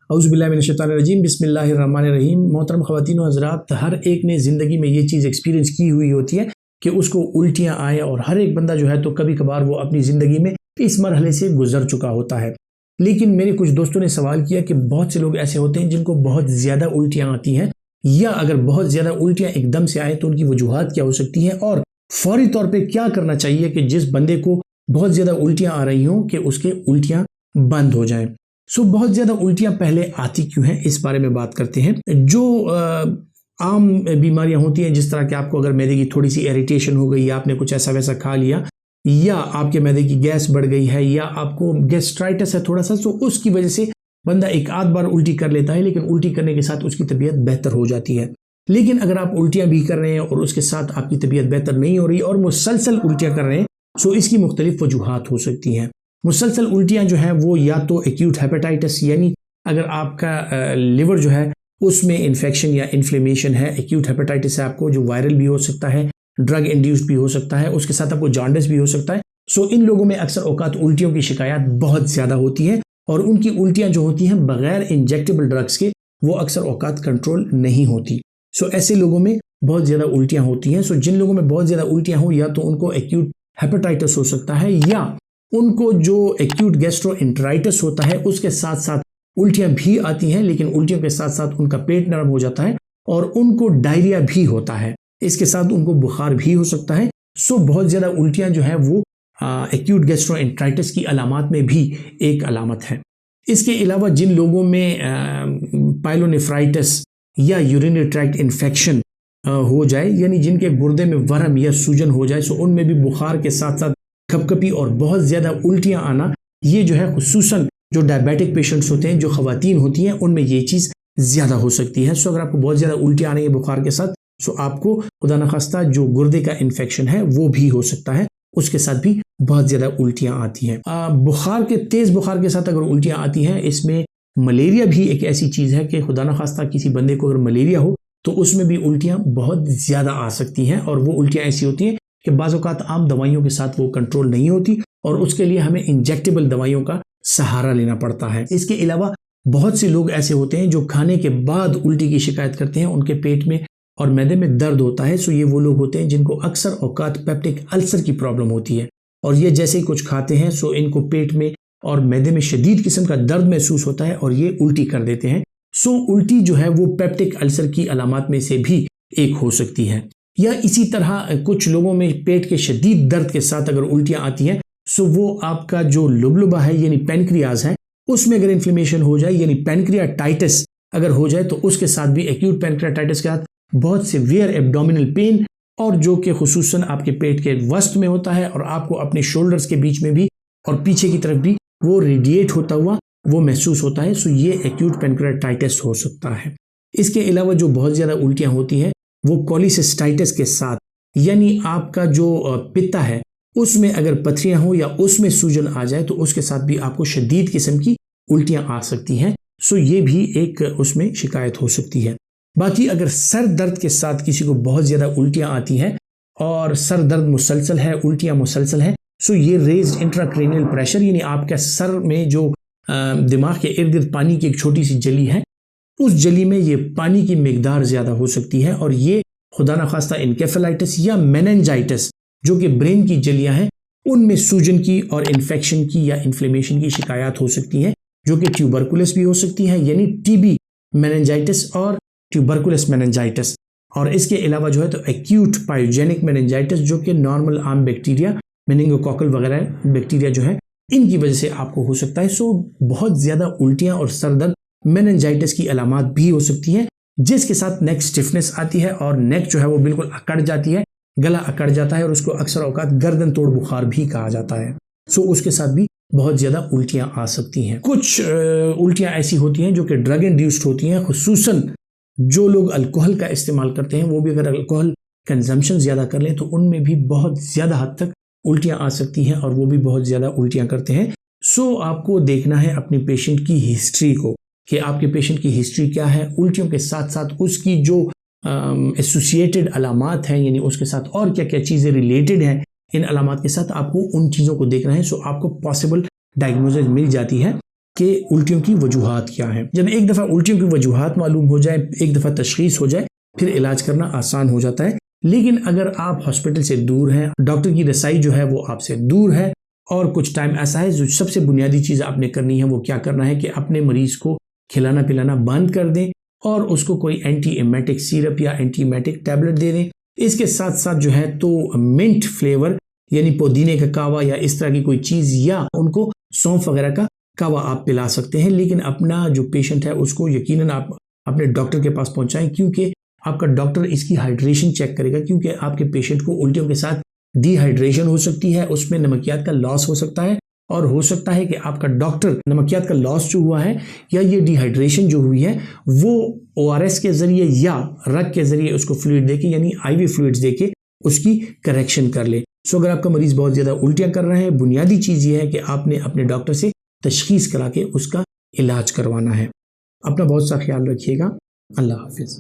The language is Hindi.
औज़ुबिल्लाहिमिनश्शैतानिर्रजीम बिस्मिल्लाहिर्रहमानिर्रहीम। मोहतरम ख़वातीन व हज़रात, हर एक ने ज़िंदगी में ये चीज़ एक्सपीरियंस की हुई होती है कि उसको उल्टियाँ आए, और हर एक बंदा जो है तो कभी कभार वो अपनी ज़िंदगी में इस मरहले से गुजर चुका होता है। लेकिन मेरे कुछ दोस्तों ने सवाल किया कि बहुत से लोग ऐसे होते हैं जिनको बहुत ज़्यादा उल्टियाँ आती हैं, या अगर बहुत ज़्यादा उल्टियाँ एकदम से आए तो उनकी वजूहात क्या हो सकती हैं, और फौरी तौर पर क्या करना चाहिए कि जिस बंदे को बहुत ज़्यादा उल्टियाँ आ रही हों कि उसके उल्टियाँ बंद हो जाएं। बहुत ज़्यादा उल्टियाँ पहले आती क्यों हैं, इस बारे में बात करते हैं। जो आम बीमारियां होती हैं, जिस तरह कि आपको अगर मैदे की थोड़ी सी इरिटेशन हो गई, या आपने कुछ ऐसा वैसा खा लिया, या आपके मैदे की गैस बढ़ गई है, या आपको गैस्ट्राइटिस है थोड़ा सा, तो उसकी वजह से बंदा एक आध बार उल्टी कर लेता है, लेकिन उल्टी करने के साथ उसकी तबीयत बेहतर हो जाती है। लेकिन अगर आप उल्टियाँ भी कर रहे हैं और उसके साथ आपकी तबीयत बेहतर नहीं हो रही और मुसलसल उल्टियाँ कर रहे हैं, तो इसकी मुख्तलिफ वजूहात हो सकती हैं। मुसलसल उल्टियाँ जो हैं वो या तो एक्यूट हेपेटाइटिस, यानी अगर आपका लिवर जो है उसमें इन्फेक्शन या इन्फ्लेमेशन है, एक्यूट हेपेटाइटिस है आपको, जो वायरल भी हो सकता है, ड्रग इंड्यूस्ड भी हो सकता है, उसके साथ आपको जॉन्डिस भी हो सकता है। इन लोगों में अक्सर औकात उल्टियों की शिकायत बहुत ज़्यादा होती है, और उनकी उल्टियाँ जो होती हैं बगैर इंजेक्टेबल ड्रग्स के वो अक्सर औकात कंट्रोल नहीं होती। ऐसे लोगों में बहुत ज़्यादा उल्टियाँ होती हैं। जिन लोगों में बहुत ज़्यादा उल्टियाँ हो, या तो उनको एक्यूट हेपेटाइटिस हो सकता है, या उनको जो एक्यूट गैस्ट्रोएंटेराइटिस होता है उसके साथ साथ उल्टियां भी आती हैं, लेकिन उल्टियों के साथ साथ उनका पेट नरम हो जाता है और उनको डायरिया भी होता है, इसके साथ उनको बुखार भी हो सकता है। बहुत ज़्यादा उल्टियां जो है वो एक्यूट गैस्ट्रोएंटेराइटिस की अलामात में भी एक अलामत है। इसके अलावा जिन लोगों में पाइलोनेफ्राइटिस या यूरिनरी ट्रैक्ट इन्फेक्शन हो जाए, यानी जिनके गुर्दे में वर्म या सूजन हो जाए, उनमें भी बुखार के साथ साथ खपखपी और बहुत ज़्यादा उल्टियाँ आना, ये जो है खुसूसन जो डायबिटिक पेशेंट्स होते हैं, जो ख़वातीन होती हैं, उनमें ये चीज़ ज़्यादा हो सकती है। अगर आपको बहुत ज़्यादा उल्टियाँ आ रही है बुखार के साथ, आपको खुदा न खास्ता जो गुर्दे का इन्फेक्शन है वो भी हो सकता है, उसके साथ भी बहुत ज़्यादा उल्टियाँ आती हैं। बुखार के तेज़ बुखार के साथ अगर उल्टियाँ आती हैं, इसमें मलेरिया भी एक ऐसी चीज़ है कि खुदा न खास्ता किसी बंदे को अगर मलेरिया हो तो उसमें भी उल्टियाँ बहुत ज़्यादा आ सकती हैं, और वो उल्टियाँ ऐसी होती हैं कि बाज़ औक़ात आम दवाइयों के साथ वो कंट्रोल नहीं होती, और उसके लिए हमें इंजेक्टेबल दवाइयों का सहारा लेना पड़ता है। इसके अलावा बहुत से लोग ऐसे होते हैं जो खाने के बाद उल्टी की शिकायत करते हैं, उनके पेट में और मैदे में दर्द होता है। ये वो लोग होते हैं जिनको अक्सर औकात पेप्टिक अल्सर की प्रॉब्लम होती है, और ये जैसे ही कुछ खाते हैं इनको पेट में और मैदे में शदीद किस्म का दर्द महसूस होता है और ये उल्टी कर देते हैं। उल्टी जो है वो पेप्टिक अल्सर की अलामात में से भी एक हो सकती है। या इसी तरह कुछ लोगों में पेट के शदीद दर्द के साथ अगर उल्टियाँ आती हैं, वो आपका जो लुबलुबा है यानी पैनक्रियाज है, उसमें अगर इन्फ्लेमेशन हो जाए, यानी पैनक्रियाटाइटिस अगर हो जाए, तो उसके साथ भी एक्यूट पैनक्रियाटाइटिस के साथ बहुत सीवियर एब्डोमिनल पेन, और जो कि खुसूसन आपके पेट के वस्त में होता है, और आपको अपने शोल्डर्स के बीच में भी और पीछे की तरफ भी वो रेडिएट होता हुआ वो महसूस होता है। ये एक्यूट पैनक्रियाटाइटिस हो सकता है। इसके अलावा जो बहुत ज़्यादा उल्टियाँ होती हैं वो कोलिसिस्टाइटिस के साथ, यानी आपका जो पित्ता है उसमें अगर पथरियां हो या उसमें सूजन आ जाए, तो उसके साथ भी आपको शदीद किस्म की उल्टियां आ सकती हैं। ये भी एक उसमें शिकायत हो सकती है। बाकी अगर सर दर्द के साथ किसी को बहुत ज़्यादा उल्टियां आती हैं और सर दर्द मुसलसल है, उल्टियां मुसलसल है, ये रेज्ड इंट्राक्रेनियल प्रेशर, यानी आपके सर में जो दिमाग के इर्द गिर्द पानी की एक छोटी सी जली है, उस जली में ये पानी की मिकदार ज़्यादा हो सकती है, और ये खुदा न खास्ता एन्केफेलाइटिस या मेनिंजाइटिस, जो कि ब्रेन की जलियां हैं, उनमें सूजन की और इन्फेक्शन की या इन्फ्लेमेशन की शिकायत हो सकती है, जो कि ट्यूबरकुलस भी हो सकती है, यानी टीबी मेनिंजाइटिस और ट्यूबरकुलस मेनिंजाइटिस। और इसके अलावा जो है तो एक्यूट पायोजेनिक मेनिंजाइटिस, जो कि नॉर्मल आम बैक्टीरिया मेनिंगोकोकल वगैरह बैक्टीरिया जो है, इनकी वजह से आपको हो सकता है। बहुत ज़्यादा उल्टियाँ और सर दर्द मेनिंजाइटिस की अलामात भी हो सकती हैं, जिसके साथ नेक स्टिफनेस आती है, और नेक जो है वो बिल्कुल अकड़ जाती है, गला अकड़ जाता है, और उसको अक्सर औकात गर्दन तोड़ बुखार भी कहा जाता है। उसके साथ भी बहुत ज़्यादा उल्टियाँ आ सकती हैं। कुछ उल्टियाँ ऐसी होती हैं जो कि ड्रग इंड्यूस्ड होती हैं, खुसूसन जो लोग अल्कोहल का इस्तेमाल करते हैं, वो भी अगर अल्कोहल कंजम्पशन ज़्यादा कर लें तो उनमें भी बहुत ज़्यादा हद तक उल्टियाँ आ सकती हैं, और वो भी बहुत ज़्यादा उल्टियाँ करते हैं। आपको देखना है अपने पेशेंट की हिस्ट्री को, कि आपके पेशेंट की हिस्ट्री क्या है, उल्टियों के साथ साथ उसकी जो एसोसिएटेड अलामात हैं, यानी उसके साथ और क्या क्या चीज़ें रिलेटेड हैं इन अलामात के साथ, आपको उन चीज़ों को देखना है। आपको पॉसिबल डायग्नोसिस मिल जाती है कि उल्टियों की वजूहात क्या हैं। जब एक दफ़ा उल्टियों की वजूहात मालूम हो जाए, एक दफ़ा तशखीस हो जाए, फिर इलाज करना आसान हो जाता है। लेकिन अगर आप हॉस्पिटल से दूर हैं, डॉक्टर की रसाई जो है वो आपसे दूर है, और कुछ टाइम ऐसा है, जो सबसे बुनियादी चीज़ आपने करनी है वो क्या करना है कि अपने मरीज़ को खिलाना पिलाना बंद कर दें और उसको कोई एंटी एमेटिक सिरप या एंटी एमेटिक टैबलेट दे दें। इसके साथ साथ जो है तो मिंट फ्लेवर यानी पुदीने का कावा या इस तरह की कोई चीज़, या उनको सौंफ वगैरह का कावा आप पिला सकते हैं। लेकिन अपना जो पेशेंट है उसको यकीनन आप अपने डॉक्टर के पास पहुंचाएं, क्योंकि आपका डॉक्टर इसकी हाइड्रेशन चेक करेगा, क्योंकि आपके पेशेंट को उल्टियों के साथ डिहाइड्रेशन हो सकती है, उसमें नमकियात का लॉस हो सकता है, और हो सकता है कि आपका डॉक्टर नमकियात का लॉस जो हुआ है या ये डिहाइड्रेशन जो हुई है वो ORS के जरिए या रग के जरिए उसको फ्लूइड देके यानी IV फ्लूइड्स देके उसकी करेक्शन कर ले। सो अगर आपका मरीज बहुत ज़्यादा उल्टियाँ कर रहे हैं, बुनियादी चीज़ ये है कि आपने अपने डॉक्टर से तशखीस करा के उसका इलाज करवाना है। अपना बहुत सा ख्याल रखिएगा। अल्लाह हाफिज़।